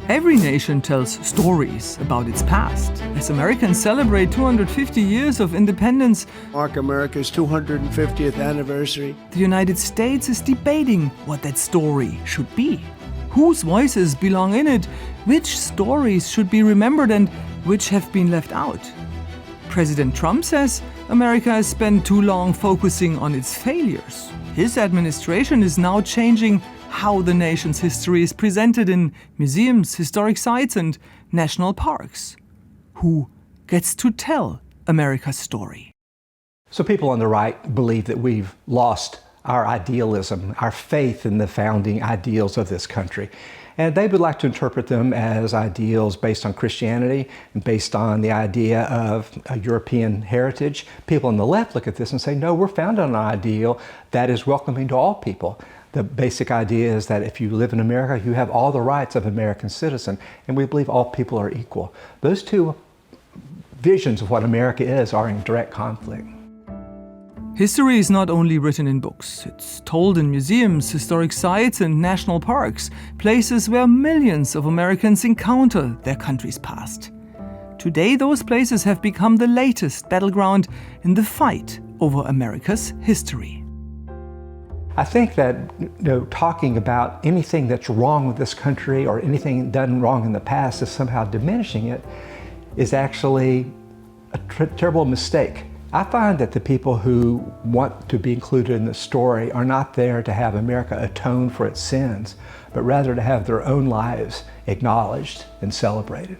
Every nation tells stories about its past. As Americans celebrate 250 years of independence, mark America's 250th anniversary, the United States is debating what that story should be. Whose voices belong in it, which stories should be remembered and which have been left out. President Trump says America has spent too long focusing on its failures. His administration is now changing how the nation's history is presented in museums, historic sites, and national parks. Who gets to tell America's story? So people on the right believe that we've lost our idealism, our faith in the founding ideals of this country. And they would like to interpret them as ideals based on Christianity and based on the idea of a European heritage. People on the left look at this and say, no, we're founded on an ideal that is welcoming to all people. The basic idea is that if you live in America, you have all the rights of an American citizen, and we believe all people are equal. Those two visions of what America is are in direct conflict. History is not only written in books. It's told in museums, historic sites, and national parks, places where millions of Americans encounter their country's past. Today, those places have become the latest battleground in the fight over America's history. I think that talking about anything that's wrong with this country or anything done wrong in the past is somehow diminishing it is actually a terrible mistake. I find that the people who want to be included in the story are not there to have America atone for its sins, but rather to have their own lives acknowledged and celebrated.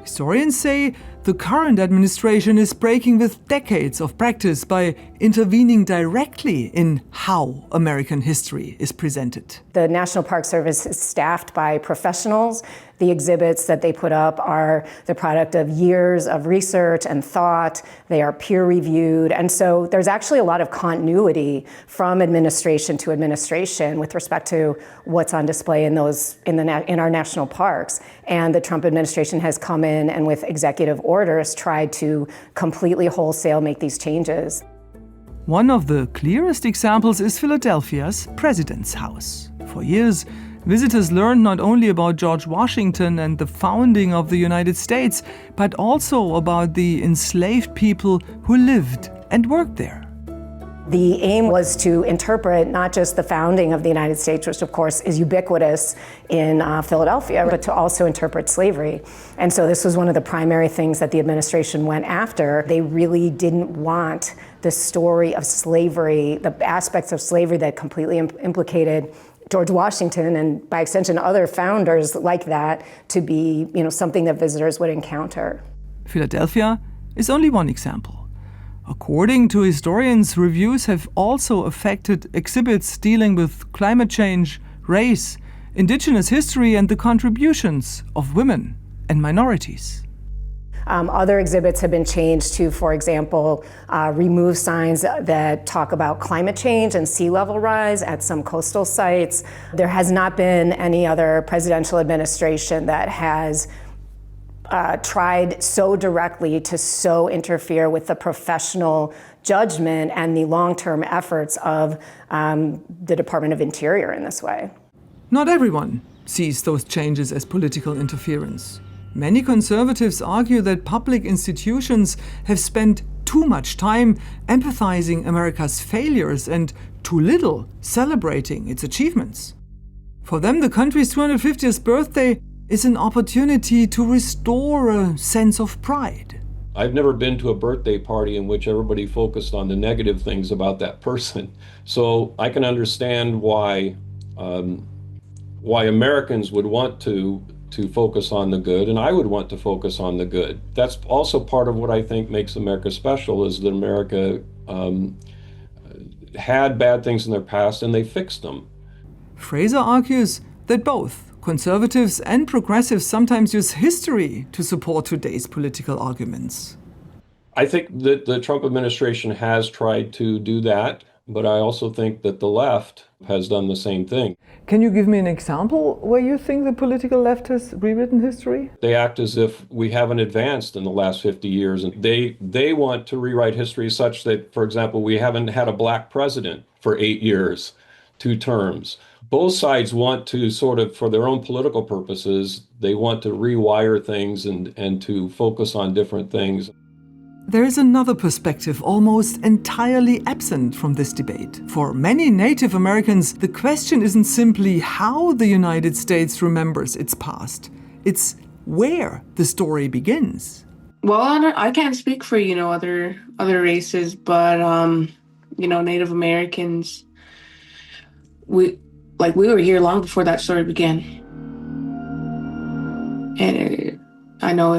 Historians say the current administration is breaking with decades of practice by intervening directly in how American history is presented. The National Park Service is staffed by professionals. The exhibits that they put up are the product of years of research and thought. They are peer-reviewed. And so there's actually a lot of continuity from administration to administration with respect to what's on display in our national parks. And the Trump administration has come in and with executive orders tried to completely wholesale make these changes. One of the clearest examples is Philadelphia's President's House. For years, visitors learned not only about George Washington and the founding of the United States, but also about the enslaved people who lived and worked there. The aim was to interpret not just the founding of the United States, which of course is ubiquitous in Philadelphia, but to also interpret slavery. And so this was one of the primary things that the administration went after. They really didn't want the story of slavery, the aspects of slavery that completely implicated George Washington and by extension other founders like that to be, something that visitors would encounter. Philadelphia is only one example. According to historians, reviews have also affected exhibits dealing with climate change, race, indigenous history, and the contributions of women and minorities. Other exhibits have been changed to, for example, remove signs that talk about climate change and sea level rise at some coastal sites. There has not been any other presidential administration that has tried so directly to so interfere with the professional judgment and the long-term efforts of the Department of Interior in this way. Not everyone sees those changes as political interference. Many conservatives argue that public institutions have spent too much time empathizing America's failures and too little celebrating its achievements. For them, the country's 250th birthday is an opportunity to restore a sense of pride. I've never been to a birthday party in which everybody focused on the negative things about that person. So I can understand why Americans would want to focus on the good, and I would want to focus on the good. That's also part of what I think makes America special, is that America had bad things in their past and they fixed them. Fraser argues that both conservatives and progressives sometimes use history to support today's political arguments. I think that the Trump administration has tried to do that, but I also think that the left has done the same thing. Can you give me an example where you think the political left has rewritten history? They act as if we haven't advanced in the last 50 years, and they want to rewrite history such that, for example, we haven't had a black president for 8 years, 2 terms, both sides want to sort of, for their own political purposes, they want to rewire things and to focus on different things. There is another perspective almost entirely absent from this debate. For many Native Americans, the question isn't simply how the United States remembers its past. It's where the story begins. Well, I can't speak for, other races, but, Native Americans, we were here long before that story began. And I know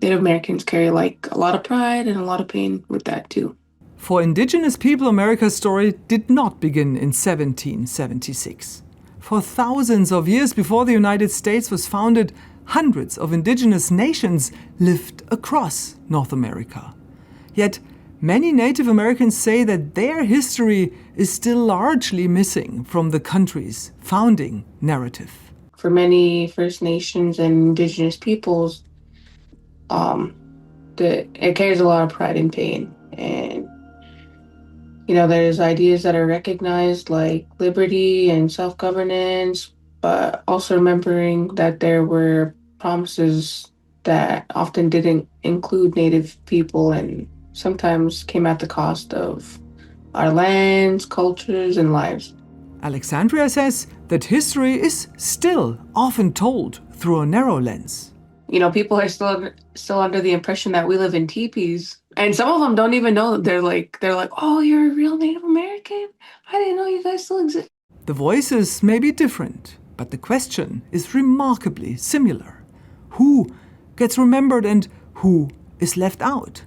Native Americans carry a lot of pride and a lot of pain with that too. For Indigenous people, America's story did not begin in 1776. For thousands of years before the United States was founded, hundreds of indigenous nations lived across North America. Yet, many Native Americans say that their history is still largely missing from the country's founding narrative. For many First Nations and indigenous peoples, it carries a lot of pride and pain. And, there's ideas that are recognized like liberty and self-governance, but also remembering that there were promises that often didn't include Native people and sometimes came at the cost of our lands, cultures, and lives. Alexandria says that history is still often told through a narrow lens. People are still under the impression that we live in teepees. And some of them don't even know that they're like, oh, you're a real Native American? I didn't know you guys still exist. The voices may be different, but the question is remarkably similar. Who gets remembered and who is left out?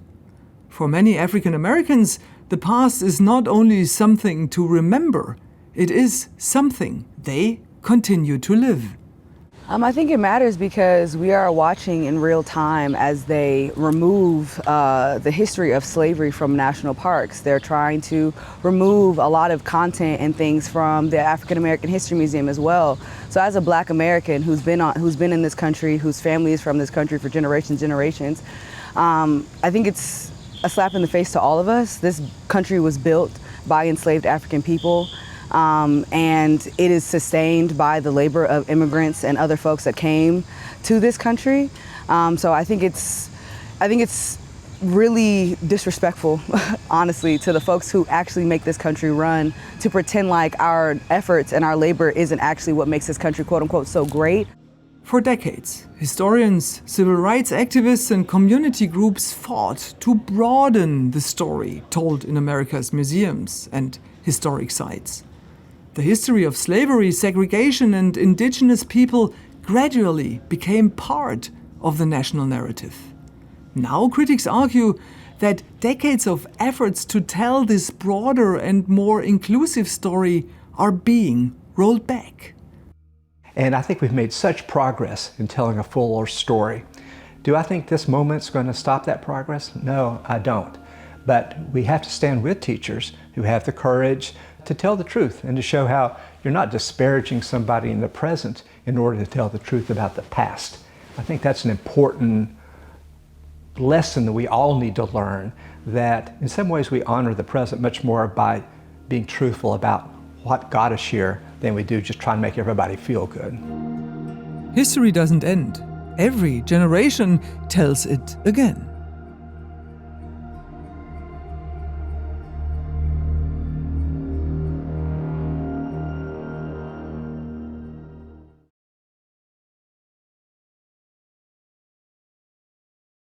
For many African Americans, the past is not only something to remember, it is something they continue to live. I think it matters because we are watching in real time as they remove the history of slavery from national parks. They're trying to remove a lot of content and things from the African American History Museum as well. So as a Black American who's been in this country, whose family is from this country for generations, I think it's a slap in the face to all of us. This country was built by enslaved African people. And it is sustained by the labor of immigrants and other folks that came to this country. So I think it's really disrespectful, honestly, to the folks who actually make this country run, to pretend like our efforts and our labor isn't actually what makes this country, quote unquote, so great. For decades, historians, civil rights activists, and community groups fought to broaden the story told in America's museums and historic sites. The history of slavery, segregation, and indigenous people gradually became part of the national narrative. Now critics argue that decades of efforts to tell this broader and more inclusive story are being rolled back. And I think we've made such progress in telling a fuller story. Do I think this moment's going to stop that progress? No, I don't. But we have to stand with teachers who have the courage to tell the truth and to show how you're not disparaging somebody in the present in order to tell the truth about the past. I think that's an important lesson that we all need to learn, that in some ways we honor the present much more by being truthful about what got us here than we do just trying to make everybody feel good. History doesn't end. Every generation tells it again.